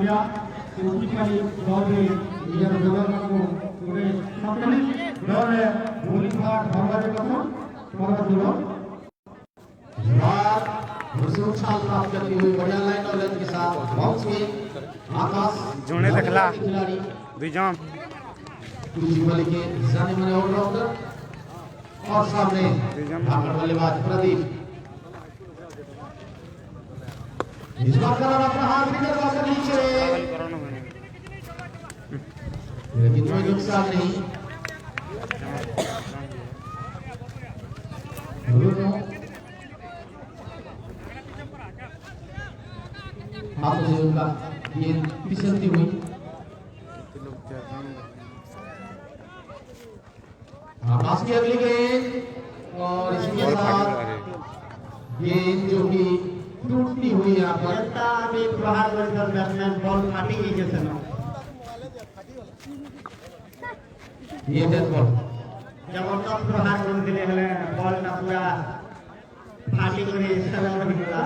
भैया उनकी दौड़ में ये जोड़ों को पूरे संतुलित दौड़ है बोली भाग भरवाने का तो जोड़ो और दूसरों साल प्राप्त करती हुई बढ़िया लाइन और लेंथ के साथ बाउंस में आकाश जोड़े देखला बीजम दूसरी वाले के जाने माने ऑलराउंडर और सामने भागने बल्लेबाज प्रदीप इस बार का अपना हाथ निकल कर नीचे लेकिन कोई नुकसान नहीं हाथों से उनका गेंद फिसलती हुई आकाश की अगली गेंद और इसके साथ गेंद जो कि टूटती हुई यहाँ पर प्रहार कर बैट्समैन बॉल काटी जैसे ना ये डेथ बॉल जबरदस्त प्रहार कर दिले हले बॉल ना पूरा फाटी करे सरल हो गया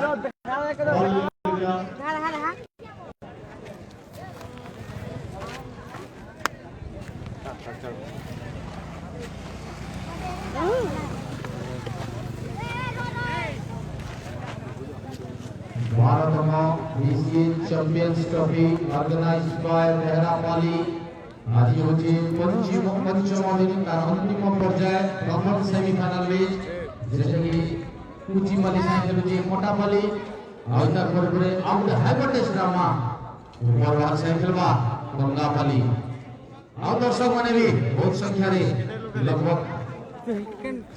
बॉल Bharat Asian champions trophy organised by Mehrapali आज होची पंचम दिन का अंतिम पर्याय प्रथम सेमीफाइनल मैच जैसे कि कुचिमाली साइड जे मोटापाली और तक पर आउट हाइबरनेस ड्रामा ऊपर भाग से खेलवा गंगापाली और दर्शक माने भी बहुत संख्या रे लगभग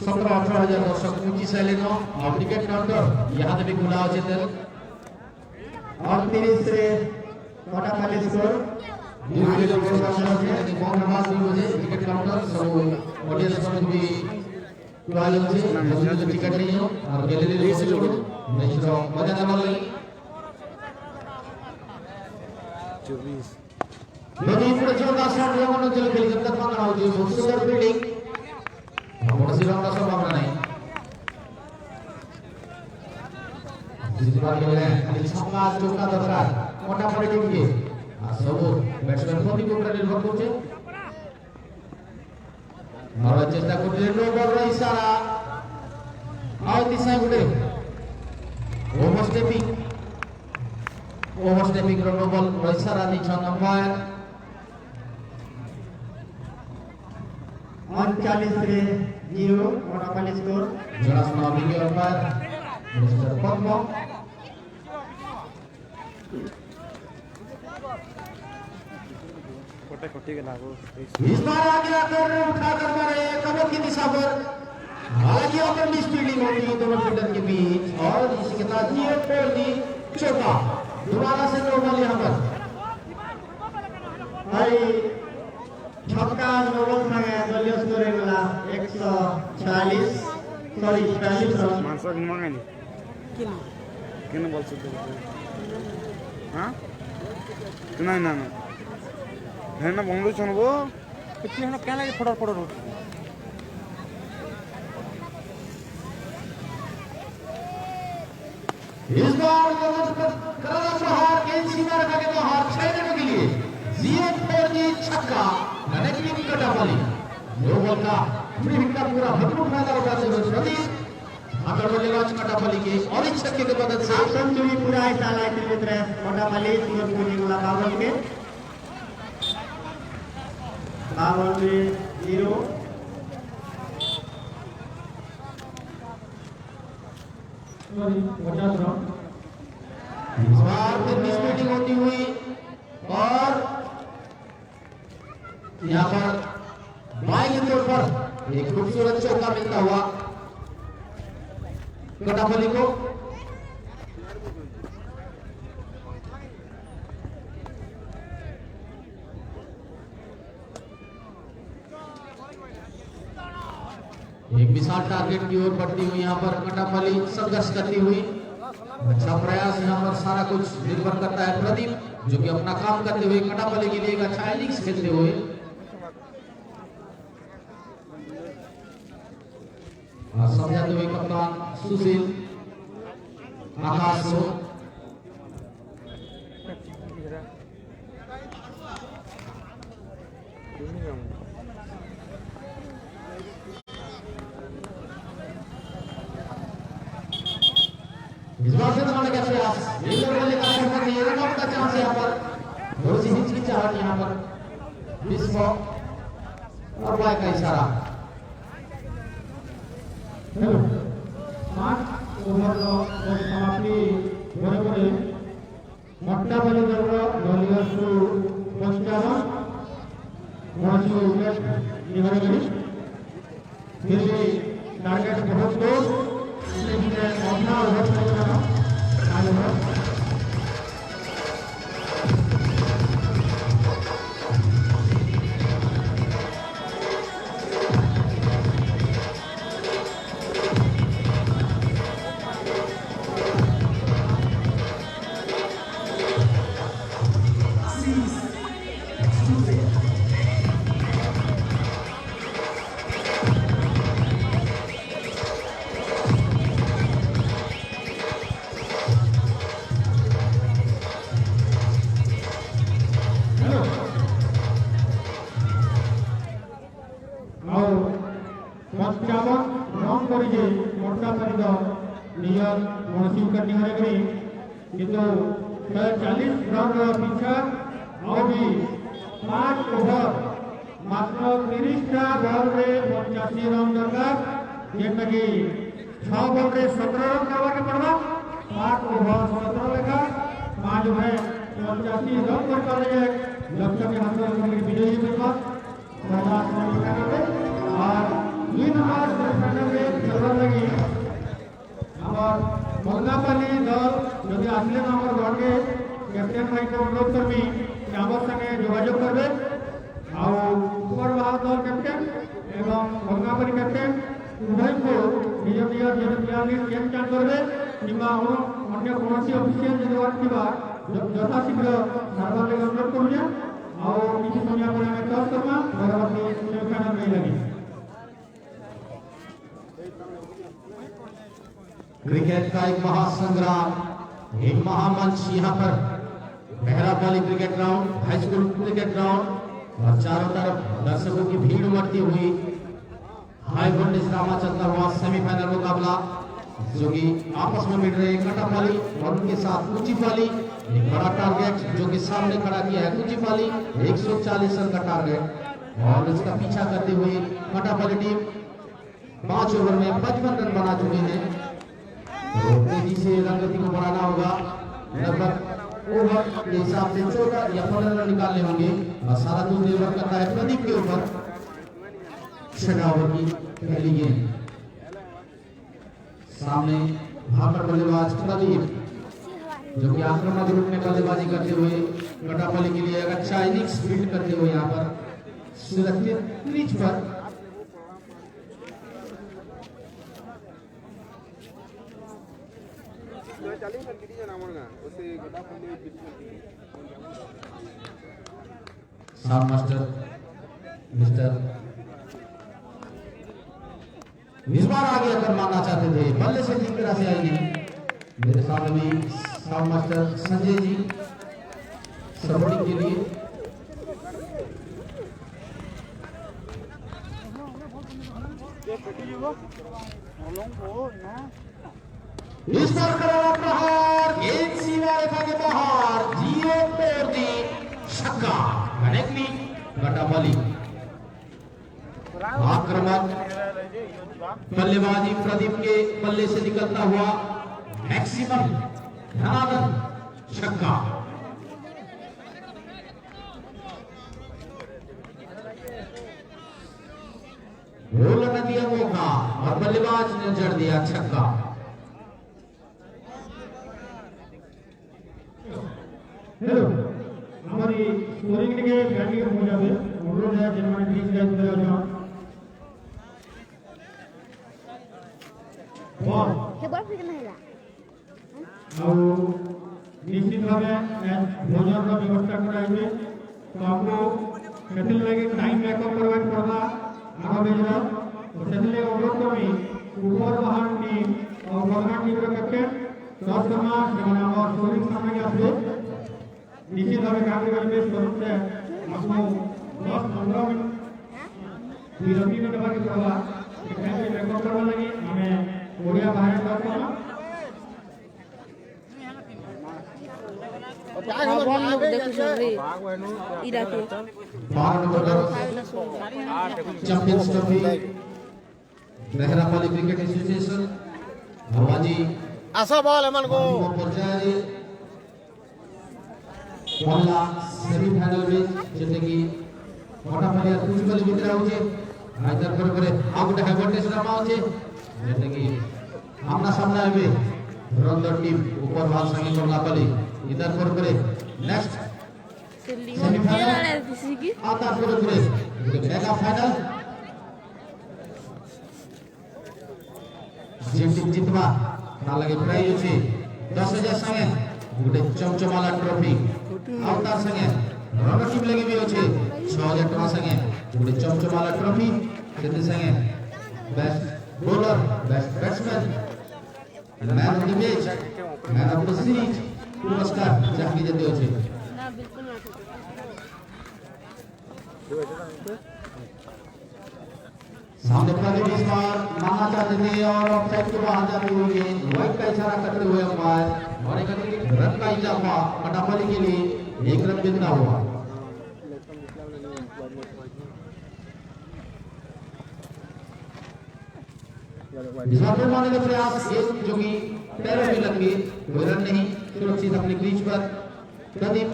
17-18 हजार दर्शक कुची शैली नो और टिकट काउंटर यहाँ पे भी खुला हो चेतन और 30 से मोटापाली स्कोर टिकट काउंटर सब ऑडियंस में भी टुवाल से टिकट नहीं हो और गैलरी से जोड़ो नहीं तो मजा ना ले 24 नदी पूरे जोरदार शॉट लोगों ने चल खेल जब तक मांगना हो जो बहुत सुंदर फील्डिंग और सिर्फ का संभावना नहीं जिस बार के लिए खाली छक्का चौका दरकार मोटा पड़े टीम के सब बैट्समैन को भी ऊपर निर्भर करते और चेष्टा करते नो बॉल रा इशारा और दिशा गुडे ओवरस्टेपिंग नो बॉल रा इशारा नी छन अंपायर 39 से 0 मोटापाली स्कोर जरा सुना भी अंपायर मिस्टर पद्मा कोटे के लागो इस बार आगे आकर उठाकर मारे कमर की दिशा पर हालांकि ओपन स्पीडिंग होती है दोनों फील्डर के बीच और इसी के साथ ये फोर दी चौका दोबारा से नो बॉल यहाँ पर भाई छक्का नो बॉल संगे दलीय स्कोर वाला 146 सॉरी 46 रन मानसो निमंगनी किन बोल सकते हां किना ना ना है ना बंगलो छनबो कितने हन क्या लगे फड़र फड़र हो इस बार करारा प्रहार गेंद सीमा रखा के बाहर 6 रनों के लिए 0 की छक्का कनेक्टिंग कटावाली दो बॉल का पूरी विकेट पूरा भरपूर फायदा उठाते हुए प्रदीप आकर बल्लेबाज कटावाली के और एक छक्के की मदद से सेंचुरी पूरा ऐसा लाइट मित्र मोटापाली सूरज पूरी वाला बावन के 0 इस बार फिर मीटिंग होती हुई और यहाँ पर बाई के तौर पर एक खूबसूरत चौका मिलता हुआ कटाफली को एक विशाल टारगेट की ओर बढ़ती हुई यहाँ पर कटाफली संघर्ष करती हुई अच्छा प्रयास यहाँ पर सारा कुछ निर्भर करता है प्रदीप जो कि अपना काम करते हुए कटाफली के लिए एक अच्छा इनिंग्स खेलते हुए समझाते हुए कप्तान सुशील आकाश इधर वाले का शॉट नहीं रन आउट का चांस यहाँ पर थोड़ी सी हिचकिचाहट यहाँ पर विश्व और बाय का इशारा ओवर समाप्ति होने पर मट्टा बजे दल दलियसु 55 मौजू विकेट निहर गई फिर भी टारगेट बहुत दूर लेकिन अपना ओवर करना आगे बढ़ किंतु 40 रन पीछा और भी 5 ओवर मात्र 30 बॉल रे 85 रन दरकार जेटा कि 6 बॉल रे 17 रन करवा के पड़वा 8 ओवर 17 लेखा 5 ओवर 85 रन कर लिए लक्ष्य के हासिल करने विजयी बनवा और 3 नंबर फाइनल में खेलने लगी और मंगापाली दल যদি আসলে আমার দলকে ক্যাপ্টেন ভাইকে অনুরোধ করবি যে আমার সঙ্গে যোগাযোগ করবে আর উপর বাহার দল ক্যাপ্টেন এবং মঙ্গাপালি ক্যাপ্টেন উভয়কে নিজ নিজ যে প্লেয়ারকে চেঞ্জ চান করবে কিংবা অন্য কৌশি অফিসিয়াল যদি থাকা যথাশীঘ্র সার্ভার লাগে অনুরোধ করুন আর কিছু সময় পরে আমি টস করবা পরবর্তী সেমিফাইনাল में लगी क्रिकेट का एक महासंग्राम एक महामंच यहाँ पर Bahrapali cricket ground high school cricket ground और चारों तरफ दर्शकों की भीड़ उमड़ती हुई हाई वोल्टेज ड्रामा चलता हुआ सेमीफाइनल मुकाबला जो कि आपस में मिल रहे कटापाली और उनके साथ कुचिपाली एक बड़ा टारगेट जो कि सामने खड़ा किया है कुचिपाली 140 रन का टारगेट और उसका पीछा करते हुए कटापाली टीम 5 ओवर में 55 रन बना चुकी है। तेजी से रणनीति को बढ़ाना होगा लगभग ओवर के हिसाब से 14 या 15 रन निकालने होंगे और सारा कुछ निर्भर करता है प्रदीप के ऊपर। 6 ओवर की पहली गेंद सामने भाकर बल्लेबाज प्रदीप जो कि आक्रामक रूप में बल्लेबाजी करते हुए कटापाली के लिए एक अच्छा इनिंग्स बिल्ड करते हुए यहाँ पर सुरक्षित पिच पर साउंड मास्टर मिस्टर इस बार आगे अगर मानना चाहते थे बल्ले से ठीक तरह से आई नहीं मेरे सामने भी sound master Sanjay ji supporting के लिए इस पर करो प्रहार गेंद सीमा रेखा के बाहर जीरो तोड़ दी छक्का कनेक्टली कटापाली। आक्रामक बल्लेबाजी प्रदीप के बल्ले से निकलता हुआ मैक्सिमम धनाधन छक्का। बोल न दिया मौका और बल्लेबाज ने जड़ दिया छक्का। हेलो हमारी स्कोरिंग के बैटिंग हो जावे अनुरोध है जिन्होंने बीच गए उधर आ जाओ वाह के बॉल फिर नहीं ला और निश्चित भावे भोजन का व्यवस्था कराइए तो आपको सेटल लगे टाइम बैकअप करवाना पड़ता आगे भेजना तो सेटल लगे अनुरोध करी ऊपर बाहर टीम और बलगा टीम का कैप्टन टॉस करना जमाना और स्कोरिंग सामने आते निश्चित भावे काम करने में स्वरूप से आपको 10-15 मिनट विरति में दबा के पड़ा एक टाइम पे बैकअप करवा लगी हमें ओडिया बाहर बात करना चैंपियंस ट्रॉफी मेहरापाली क्रिकेट एसोसिएशन आवाजी आशा बॉल एमन को पर्याय पहला सेमीफाइनल में जेते कि मोटापाली कुचबली भितर होचे आइतर करे आ गोटे हाइवोल्टेज ड्रामा होचे जेते कि आमना सामना आबे रंदर टीम ऊपर भाग संगे मोटापाली इधर करे नेक्स्ट सेमीफाइनल आता करे मेगा फाइनल जेम जितवा ना लगे प्राइज होचे 10,000 संगे गोटे चमचमाला ट्रॉफी आवतार संगे रन टीम लगे भी होचे 6,000 टका संगे गोटे चमचमाला ट्रॉफी केते संगे best bowler best batsman man of the match man of the series पुरस्कार जाकी जते होचे ना बिल्कुल ना सामने प्रदीप इस बार माना चाहते थे और ऑफसाइड के बाहर जाते हुए वाइड का इशारा करते हुए अंपायर और एक रन का इजाफा मोटापाली के लिए 1 रन मिलता हुआ इस बार मारने का प्रयास एक जो कि पैरों में लग गए कोई रन नहीं सुरक्षित अपनी क्रीज पर प्रदीप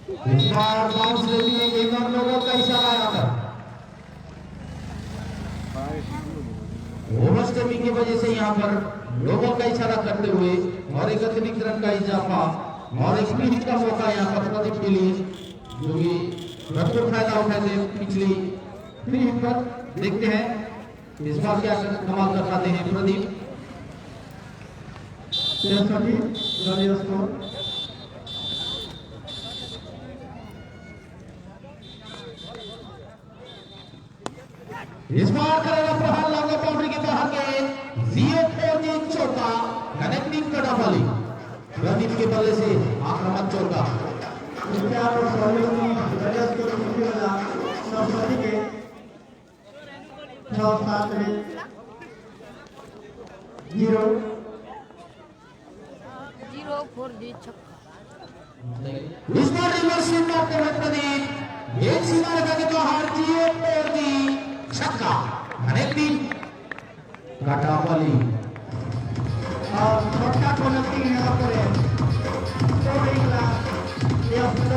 इस बार बाउंस लेती है एक और लोगों का इशारा यहाँ पर ओवरस्टेपिंग की वजह से यहाँ पर लोगों का इशारा करते हुए और एक अतिरिक्त रन का इजाफा और एक मिनट का मौका यहाँ पर प्रदीप के लिए जो कि भरपूर फायदा उठाते पिछली फ्री हिट पर देखते हैं इस बार क्या कमाल कर पाते हैं प्रदीप 63 स्कोर इस बार करेगा प्रहार लॉन्ग बाउंड्री के बाहर के 0-4 चौका कनेक्टिंग कटापाली प्रदीप के बल्ले से आक्रामक चौका इख्तियार और सोहेल की वजह से मुश्किल वाला सरस्वती के 6-7 में 0-4 छक्का इस बार रिवर्स स्विंग मारते हुए प्रदीप एक सीमा रेखा के बाहर 0-4 छक्का कनेक्टिंग कटापाली और छोटा कनेक्टिंग यहाँ पर है ये अफसर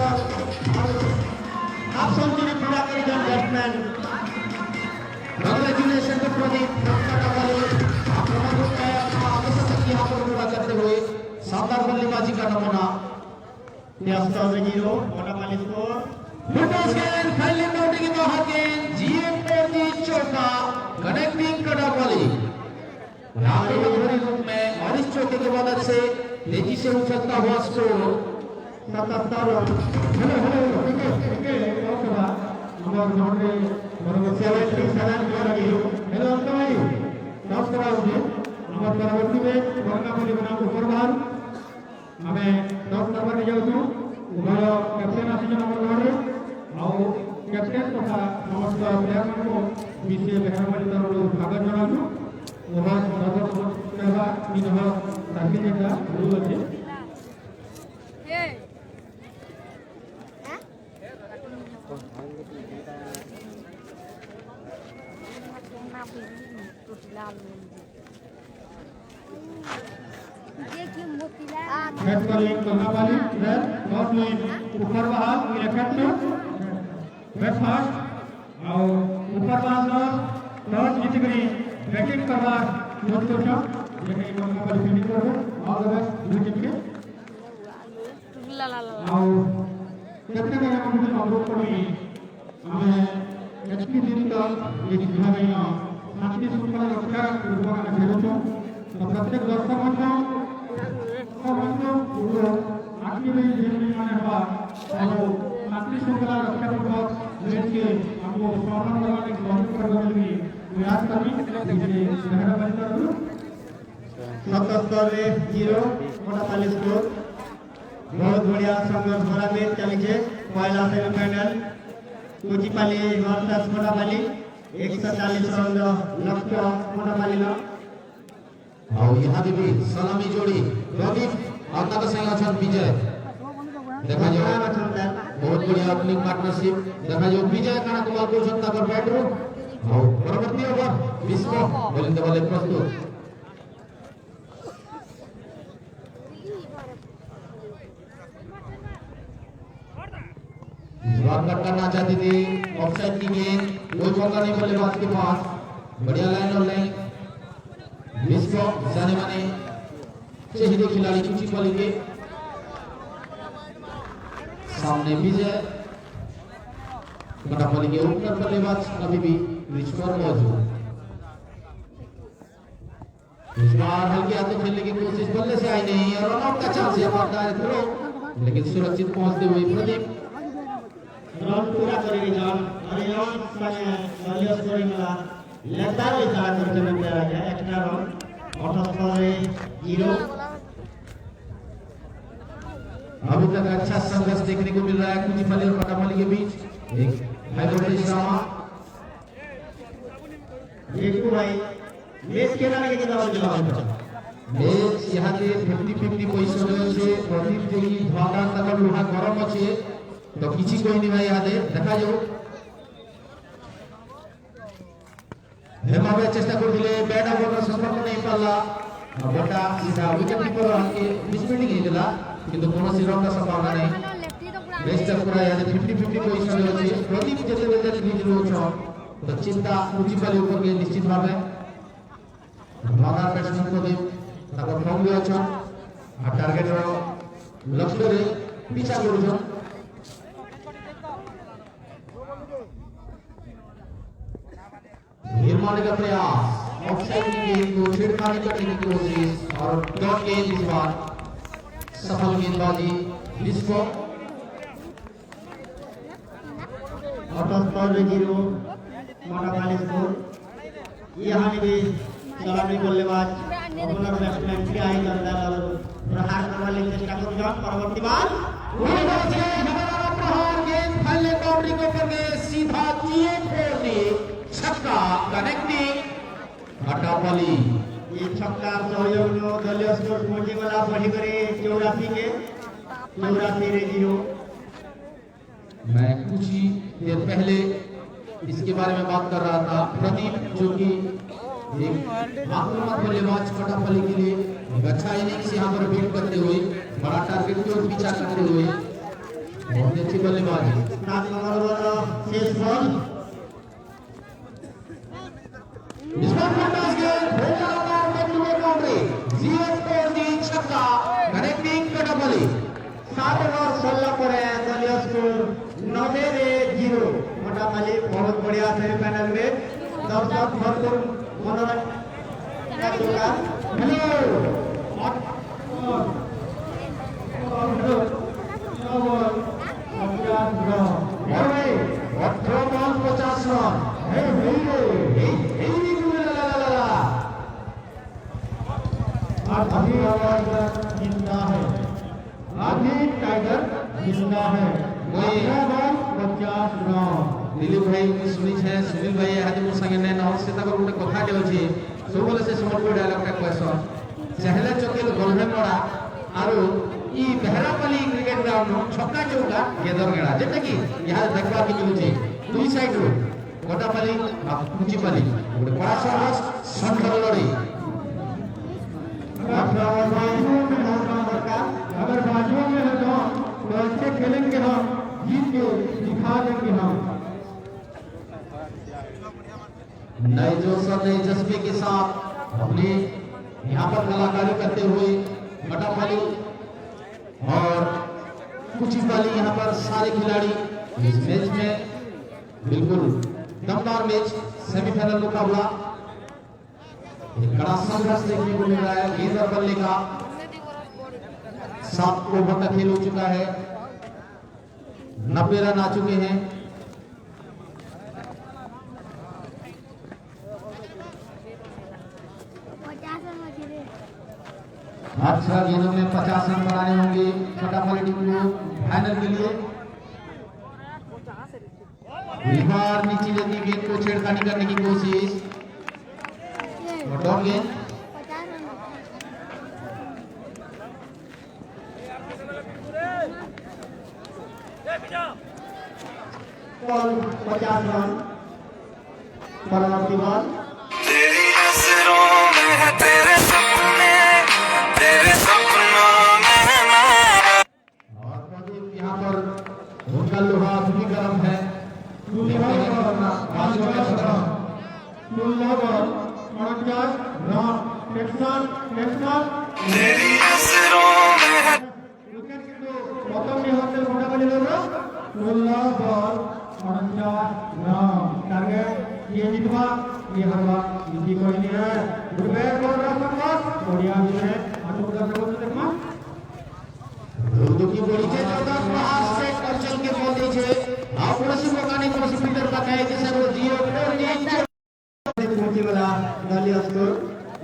आप सेंचुरी पूरा कर जन बैट्समैन कांग्रेचुलेशन टू प्रदीप कटापाली आक्रमण होता है अपना आवश्यक यहाँ पर पूरा करते हुए शानदार बल्लेबाजी का नमूना ये अफसर 0 मोटापाली स्कोर लुटोस गेंद फैले बाउंड्री के बाहर गेंद जीएम चौका कनेक्टिंग कटापाली भरी रूप में और इस चौके की मदद से तेजी से उछलता हुआ स्कोर 77 हेलो लोकसभा हमारे नोटे बराबर 77 जो लगी हो हेलो भाई नमस्कार मुझे हमारे परवर्ती में मोटापाली बनाम उपरभार हमें 10 नंबर ले जाऊँ उधर कैप्टन आसी नंबर नोटे ଆଉ କ୍ୟାପ୍ଟେନ୍ ତଥା ସମସ୍ତ ପ୍ଲେୟାରମାନଙ୍କୁ ବିଶେଷ ମେହରବାନୀ ତରଫରୁ ସ୍ୱାଗତ ଜଣାଉଛୁ ଓଭର ନଜର କହିବା ନିଜ ସାଥୀ ଯେଟା ରୁଲ୍ ଅଛି बैट बॉलिंग करना वाली इधर नॉट लाइन ऊपर बाहर इलेक्ट बैट फास्ट और ऊपर बाहर टॉस जीत गई बैटिंग करवा नोट को शॉट लेकिन मौका पर फील्डिंग कर दो ऑल द बेस्ट दो टीम के और कैप्टन का नाम मुझे अनुरोध करूंगी हमें एचपी दिन का एक विभाग है शांति शृंखला रक्षा विभाग का खेल तो प्रत्येक दर्शक को आखिर में जेल माने हुआ और शांति शृंखला रक्षा विभाग लेके हमको प्रॉब्लम करवाने की कोशिश करने के लिए प्रयास करनी इसे मेहरबानी करो 77-0 मोटापाली स्कोर बहुत बढ़िया संघर्ष भरा मैच चली है पहला सेमीफाइनल कुचिपाली वर्सेस मोटापाली 140 राउंड लक्ष्य मोटापाली लो और यहाँ भी सलामी जोड़ी प्रदीप और तक संग अछन विजय देखा जाओ बहुत बढ़िया ओपनिंग पार्टनरशिप देखा जाओ विजय काना कुमार को जनता कर बैटरू और परवर्ती ओवर विश्व बोलिंग वाले प्रस्तुत जवाब कट करना चाहती थी ऑफसाइड की गेंद कोई मौका नहीं बल्लेबाज के पास बढ़िया लाइन और लाइन विश्व जाने माने चेहरे खिलाड़ी कुचिपाली के सामने विजय मोटापाली के ओपनर बल्लेबाज अभी भी रिच पर मौजूद इस बार हल्के हाथों खेलने की कोशिश बल्ले से आई नहीं और रनआउट का चांस है थ्रो लेकिन सुरक्षित पहुंचते हुए प्रदीप रन पूरा करेगी जान और यहाँ मैंने दलीय स्कोरिंग वाला लेता हुआ इशारा करके मैं आ गया एक्स्ट्रा रन 0 अभी तक अच्छा संघर्ष देखने को मिल रहा है कुचिपाली और मोटापाली के बीच एक हाई वोल्टेज ड्रामा देखो भाई मैच केना लगे कि दबाव जवाब मैच यहाँ के 50-50 पोजिशन আছে প্রদীপ দেখি ধোঁয়াদার তাকর লোহা গরম আছে তো কিছু কই নি ভাই ইয়াদে দেখা যাও হেমাবে চেষ্টা করলে ব্যাট বলার সফল नहीं পারলা বলটা সিধা উইকেট কিপার আজকে মিসফিল্ডিং ହେଇଥିଲା কিন্তু কোনोसी রন संभावना नहीं मैच तक पूरा याद 50-50 पोजिशन আছে প্রদীপ যেতে নিজ রোছ तो चिंता कुचिपाली ऊपर के निश्चित भावे धोआदार बैट्समैन प्रदीप ताको फॉर्म में अच्छा आ टारगेट रो लक्ष्य रे पीछा करूछन निर्माण का प्रयास ऑफसाइड की गेंद को छेड़खानी करने की कोशिश और डॉट गेंद इस बार सफल गेंदबाजी विश्व 0 मोटापाली स्कोर यहाँ भी सलामी बल्लेबाज ओपनर बैट्समैन के आई दरदार प्रहार करने की चेष्टा कर जान परवर्ती बार प्रहार गेंद फैले बाउंड्री को करके सीधा चीए फोड़ने छक्का कनेक्टिंग मोटापाली ये छक्का सहयोग नो दलीय स्कोर पहुंचे वाला बढ़ी करे 84 के 0 मैं कुछ ही देर पहले इसके बारे में बात कर रहा था प्रदीप जो कि एक आक्रामक बल्लेबाज मोटापाली के लिए एक अच्छा इनिंग्स यहाँ पर बीट करते हुए बड़ा टारगेट की ओर पीछा करते हुए बहुत अच्छी बल्लेबाजी शेष बॉल इस बार फटास गेंद भोला बैक टू बाउंड्री 0 पर दी छक्का कनेक्टिंग मोटापाली 7 ओवर 16 पर है दलीय स्कोर 0 मोटापाली बहुत बढ़िया सेमीफाइनल में दर्शक भरपूर मनोरंजन का जिंदा है अभी टाइगर जिंदा है 50 रन दिलीप भाई सुनी है सुनील भाई आज मो संगे ने नहर से तक गोटे कथा के अछि सब बोले से समझ को डायलॉग का क्वेश्चन चहले चकेल गोलहे मड़ा आरो ई बेहरापाली क्रिकेट ग्राउंड छक्का चौका गेदर गेड़ा जेटा कि यहां देखबा के मिलुछि दुई साइड रो मोटापाली आ कुचिपाली गोटे बड़ा सरस संठर लड़ी अगर बाजुओं में है तो अच्छे खेलेंगे हम जीत के दिखा देंगे हम नए जोश और नए जज्बे के साथ अपने यहाँ पर कलाकारी करते हुए मोटापाली और कुचिपाली यहाँ पर सारे खिलाड़ी इस मैच में बिल्कुल दमदार मैच सेमीफाइनल मुकाबला एक बड़ा संघर्ष देखने को मिल रहा है गेंद और बल्ले का 7 ओवर का खेल हो चुका है 90 रन आ चुके हैं अच्छा गेंदों में 50 रन बनाने होंगे मोटापाली टीम को फाइनल के लिए इस बार निचले गेंद को छेड़खानी करने की कोशिश और डॉट गेंद बॉल 50 रन परवर्ती बॉल तेरी नजरों में है तेरे सपने, तेरे सपनों में है मैं। और प्रदीप यहाँ पर उनका लोहा भी गर्म है तेरी नजरों में है দুটি বড়িতে জোরদার প্রহার से करचल के बोलते छे आप पड़ोसी मकाने को स्पीकर बताए कि सब जियो पर नीचे पहुंचे वाला गाली स्कोर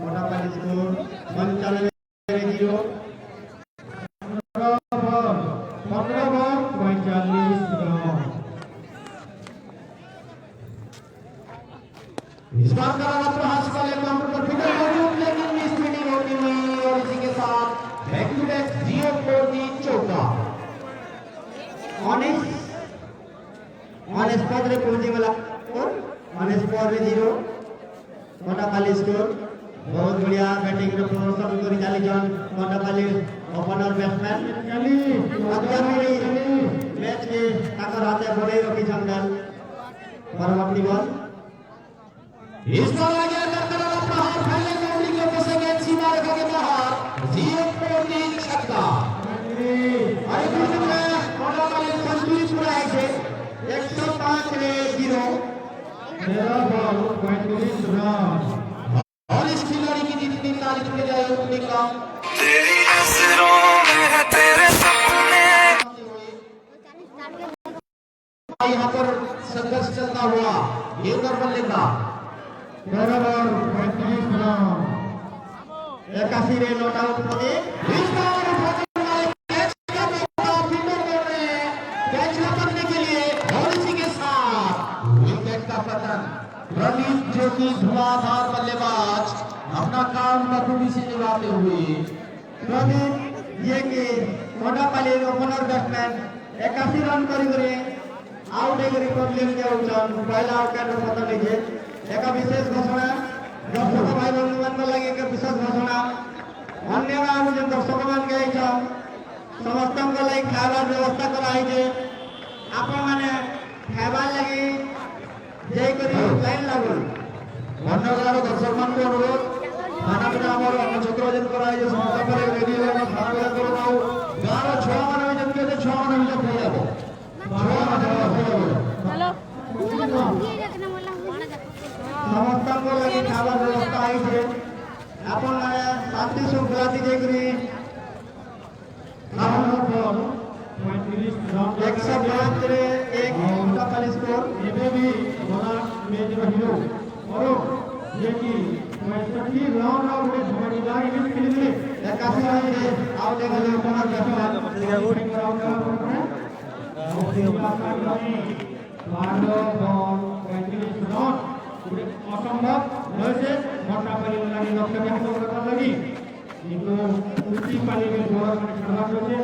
मोटा पाली स्कोर 95 इस बार करारा प्रहार वाले काउंटर पर फिगर मौजूद लेकिन मिस फील्डिंग होती हुई और इसी के साथ बैक टू बैक 0-4 चौका ऑन स्पॉट रे पहुंचे वाला ऑन स्पॉट रे 0 मोटा पाली स्कोर बहुत बढ़िया बैटिंग रे प्रदर्शन करी जाली जन मोटा पाली ओपनर बैट्समैन चली मैच के ताकर हाथे बड़े रखी जंगल परवर्ती बॉल इस बार आ गया करारा प्रहार पहले बाउंड्री के ऊपर से गेंद सीमा रेखा के बाहर 0-4 छक्का अरे दूसरे में मोटा पाली सेंचुरी पूरा है छे 105 रे 0 मेरा बॉल 35 रन और इस खिलाड़ी की जितनी तारीफ की जाए उतनी कम तेरी नजरों में है तेरे सपने। यहाँ पर संघर्ष चलता हुआ गेंद और बल्ले का बराबर 35 रन 81 रे नॉट आउट होने इस बार कैच का मौका फील्डर कर रहे हैं कैच पकड़ने के लिए और इसी के साथ विकेट का पतन प्रदीप जो कि धुआंधार बल्लेबाज अपना काम बखूबी से निभाते हुए प्रदीप ये कि मोटा पाली ओपनर बैट्समैन 81 रन करी आउट एक प्रॉब्लम के उठन पहला विकेट पता लीजिए एक विशेष घोषणा दर्शक भाई बंधु मान लगे एक विशेष घोषणा धन्यवाद जो दर्शक मान के समस्त लगे खाइबार व्यवस्था कराई जे आपण माने खाइबार लगी जय करी लाइन लागल धन्यवाद दर्शक मान को अनुरोध खाना पीना हमर छत्र जन कराई जे समस्त पर रेडी रहना खाना पीना करो आओ गाँव छुआ मान जन के छुआ मान जन हो जाबो छुआ मान हो जाबो हेलो समस्त लगी खाइबार व्यवस्था आई जे आपण माने शांति श्रृंखला दीजिए करी 105 रे 1 मोटा पाली स्कोर एबे भी बड़ा मैच रहियो और ये कि 65 राउंड आउट में धमाकेदार इनिंग्स खेली थी 81 रन रे आउट एक गले ओपनर बैट्समैन असंभव वैसे मोटा पाली लगी लक्ष्य में हाथ रखा लगी किंतु उल्टी पाली में बोलर में खड़ा होते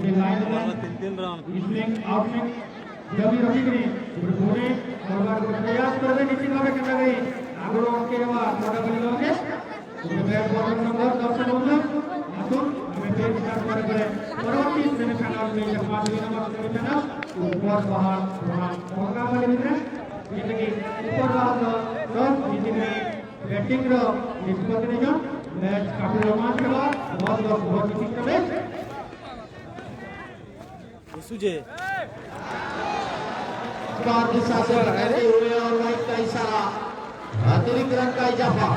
ये लाइन में स्विंग आउट स्विंग जब भी रखी गई पूरे बर्बाद को प्रयास करबे निश्चित भाव करना गई आगरो के बाद मोटा पाली लोगे बैट बॉलर नंबर 10 से बोलना आतुन हमें फिर स्टार्ट करे परवर्ती सेमीफाइनल में जब 5 नंबर सेमीफाइनल ऊपर बाहर मोटा पाली मित्र ଯେକି ଉପର ଟସ୍ ଜିତିକି ବ୍ୟାଟିଂର ନିଷ୍ପତ୍ତି ନେଇଛନ୍ मैच काफी रोमांच के बाद बहुत विशिष्ट मैच बार दिशा से लगाते हुए और वाइट का इशारा अतिरिक्त रन का इजाफा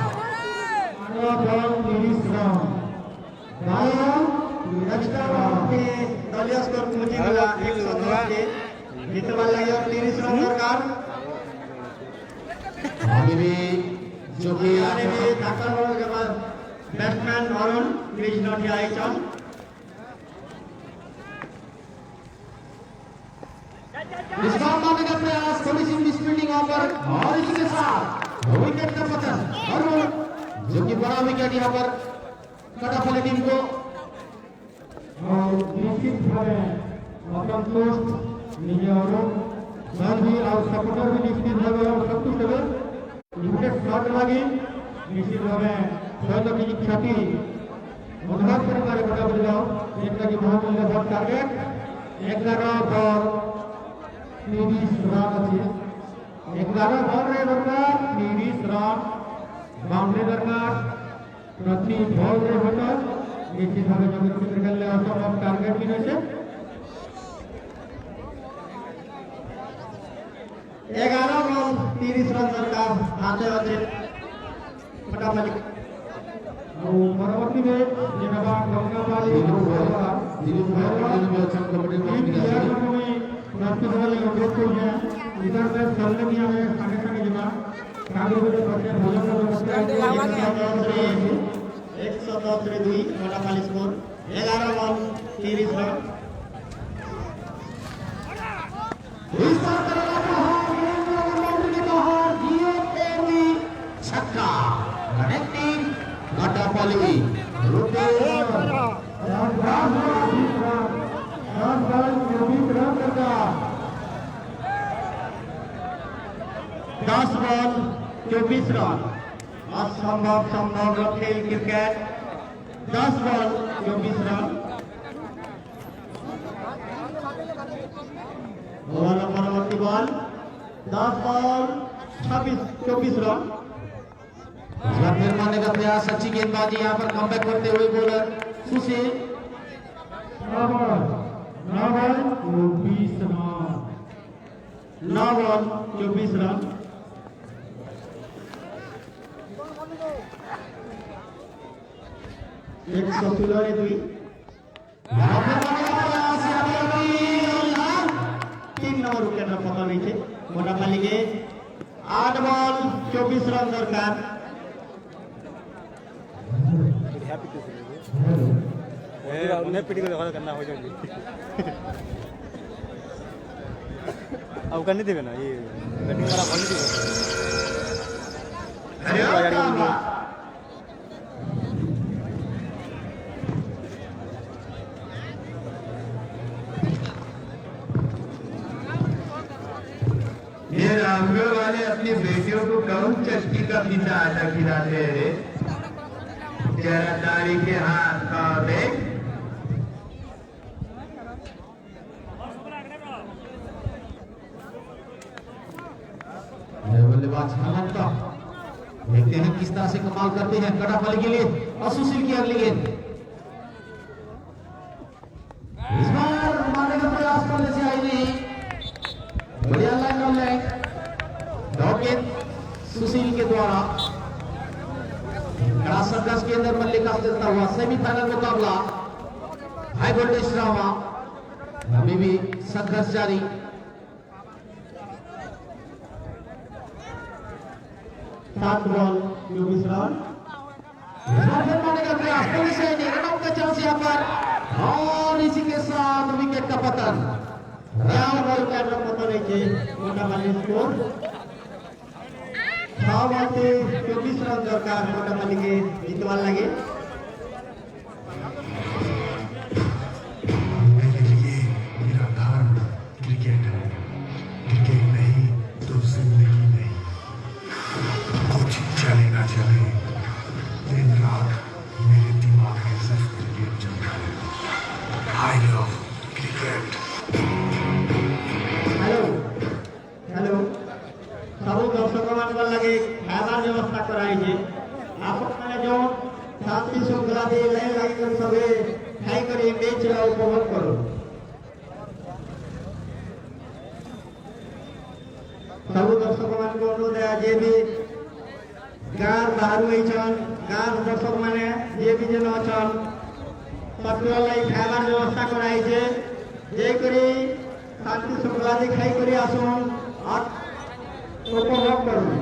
बॉल 30 रन गाया एक्स्ट्रा के दलिया स्कोर पहुंची गया 110 के जीतवा लगे 30 रन दरकार अभी भी जो कि आने में दाखिल होने के बाद batsman Arun crease not I चल इस बार मारने का प्रयास थोड़ी सी मिस विकेट का पतन अरुण, जो कि बड़ा विकेट यहाँ पर कटापल्ली टीम को। और निश्चित भावे असंतोष निजे अरुण दल भी और सपोर्टर भी निश्चित भावे संतुष्ट हे विकेट शॉट लगी निश्चित भावे शत की क्षति অনুভব করে পারে কটাপল্লি দল যেটা কি বহুমূল্য ভোট টার্গেট 11 বল 30 রান আছে 11 বল রে দরকার 30 রান বাউন্ডারি দরকার প্রতি বল রে হতো নিশ্চিত ভাবে যখন ক্রিকেট খেললে অসম্ভব টার্গেট भी রয়েছে 11 বল 30 রান দরকার হাতে আছে কটাপল্লি। পরবর্তী ম্যাচ যেটা গঙ্গাবাড়ি প্রস্তুত হলে অনুরোধ করছে ইধার ম্যাচ খেললে কি আমি সাথে সাথে যাবা কাগজে বসে ভোজনের ব্যবস্থা 110-2 কটাপল্লি স্কোর 11 বল 30 রান। छक्का कनेक्टिंग कटापल्ली दस बॉल 24 रन असंभव संभव खेल क्रिकेट 10 बॉल 24 रन। परवर्ती बॉल 10 बॉल 24 रन। फिर मारने का प्रयास, अच्छी गेंदबाजी यहाँ पर कमबैक करते हुए बॉलर सुशील। 9 बॉल 24 रन 9 बॉल 24 रन। एक सौ 2 तीन नंबर विकेट पकड़ रही थे मोटापल्ली के 8 बॉल 24 रन दरकार। उन्हें पिटी को करना हो जाएगी अब करने देवे ना ये बैटिंग वाला करने देवे ये रामगढ़ वाले अपनी बेटियों को कौन चटकी का पिता आटा खिलाते हैं? जरा दाढ़ी के हाथ का देख। बल्लेबाज हेमंत देखते हैं किस तरह से कमाल करते हैं कटापल्ली के लिए। और सुशील की अगली गेंद इस बार मारने का प्रयास करने से आई नहीं। बढ़िया लाइन ऑन लाइन गेंद सुशील के द्वारा कड़ा सर्कस के अंदर मल्लिका चलता हुआ सेमीफाइनल मुकाबला हाई वोल्टेज ड्रामा अभी भी संघर्ष जारी। सात बॉल 24 रन मारने का प्रयास पुलिस है रन आउट का चांस यहाँ पर और इसी के साथ विकेट का पतन। बॉल का पतन है मोटापल्ली स्कोर 6 बॉल 24 रन दरकार मोटापल्ली के जीतवान लगे। मेरे लिए मेरा धर्म क्रिकेट है, क्रिकेट नहीं तो जिंदगी नहीं। कुछ चले ना चले दिन रात मेरे दिमाग में सिर्फ क्रिकेट चलता है। I love cricket. Hello hello सब दर्शक मान लगे खाइबार व्यवस्था कराई आप जो शांति श्रृंखला दे लाइन लगे सबे खाई कर मैच उपभोग करो। सब दर्शक मान को अनुरोध है जे भी गाँव बाहर गाँव दर्शक मैंने जे भी जन अछन सबके खाइबार व्यवस्था कराई जे करी शांति श्रृंखला दे खाई करी आसुन और उपभोग करूँ।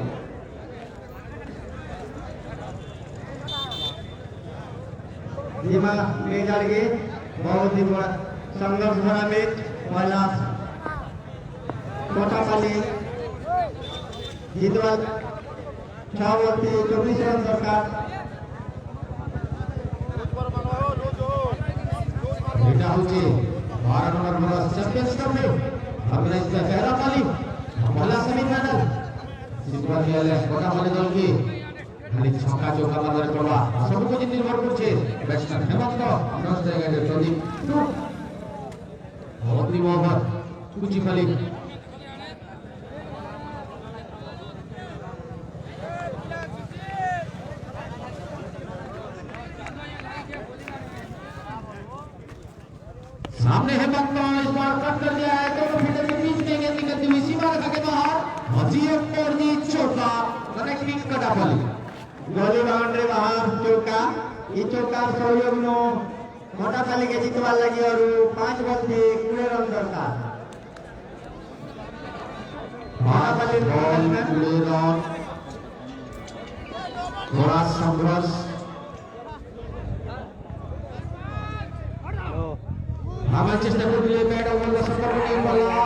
बहुत ही बड़ा संघर्ष भरा मैच पहला कोटापल्ली जीतवाल छह বলতে 24 রান দরকার। এটা হচ্ছে 12 নম্বর বলা চ্যাম্পিয়ন্স ট্রফি অর্গানাইজড বাই ফেরা পালি মহিলা সেমিফাইনাল সিলভার খেলে কোটাপালি দলকে খালি ছক্কা চৌকা মারার পড়া সব কিছু নির্ভর করছে ব্যাটসম্যান হেমন্ত ফার্স্ট জায়গায় প্রদীপ অগ্নি মোহাম্মদ কুচিপালি सामने हेमंत इस बार कट कर दिया है दोनों फील्डर के बीच में गेंद निकलती हुई सीमा रेखा के बाहर अजीब और जी चौका कनेक्टिंग कटापली ગોલી બાઉન્ડ્રી બહાર ચોકા એ ચોકા સહયોગનો મોટા તાલીકે જીતવા લાગી અરુ 5 બોલથી 20 રન દરકાર મોટા તાલી रन थोड़ा संघर्ष আমার চেষ্টা করলে ব্যাট ওভার সম্পর্ক নিয়ে বলা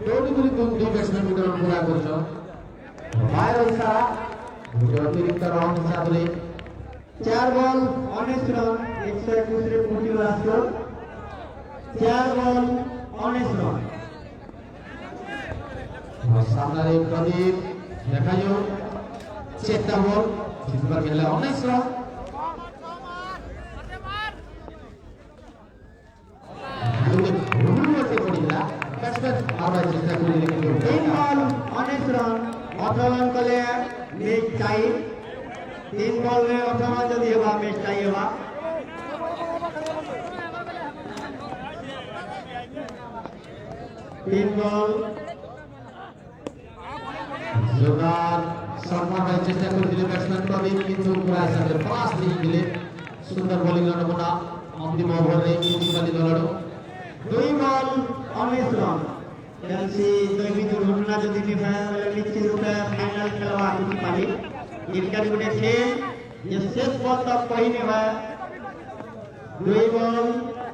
দৌড়ি করে দুই ব্যাটসম্যান উঠে পুরা করছো বাইরে ইশারা অতিরিক্ত রান হিসাবে 4 বল 19 রান 121 রে পুটি আসলো 4 বল 19 রান সামনে প্রদীপ দেখা যাও চেষ্টা বল সিলভার খেলে 19 রান চেষ্টা করে কিন্তু 3 বল 19 রান 18 রান কলে ম্যাচ টাই 3 বল রে 18 রাन যদি হেবা ম্যাচ টাই হেবা तीन बॉल जोरदार सम्मान চেষ্টা করে দিলে ব্যাটসম্যান প্রদীপ কিন্তু পুরা সাথে পাস দিয়ে দিলে সুন্দর বোলিং নমুনা অন্তিম ওভারে কুচিপালি দলর 2 বল 19 রান খেলছি দৈবিক দুর্ঘটনা যদি নিশ্চিত রূপে ফাইনাল খেলवा কুচিপালি इनका गोटे खेल ये शेष बॉल तक कहीं नहीं हुआ 2 बॉल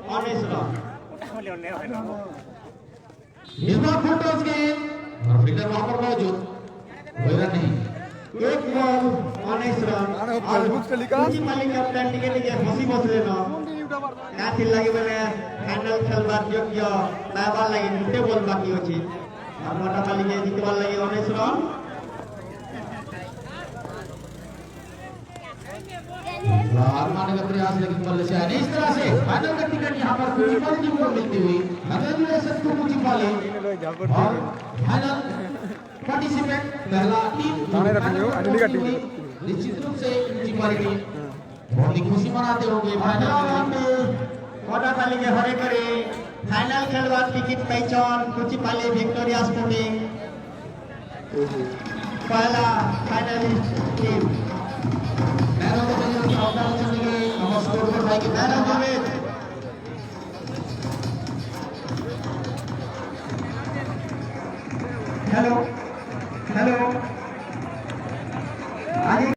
19 रन इस बार फुल टॉस गेंद और फील्डर वहां पर मौजूद कोई रन नहीं 1 बॉल 19 रन और कुचिपाली कैप्टन टिके टिके हंसी बसले न काथिर लागि बने फाइनल खेलबार योग्य पाइबार लागि दुटे बॉल बाकी अछि और मोटापाली के जितबार लागि 19 रन आने का प्रयास लेकिन बल्ले से इस तरह से फाइनल का टिकट यहां पर कुचिपाली जी को मिलती हुई कंग्रेचुलेशन टू कुचिपाली और फाइनल पार्टिसिपेंट पहला टीम निश्चित रूप से कुचिपाली की बहुत ही खुशी मनाते होंगे फाइनल में मोटापाली के हरे करे फाइनल खेलबार टिकट पहचान कुचिपाली विक्टोरिया स्पोर्टिंग पहला finalist team man of the match नमस्कार भाई के मैन ऑफ द मैच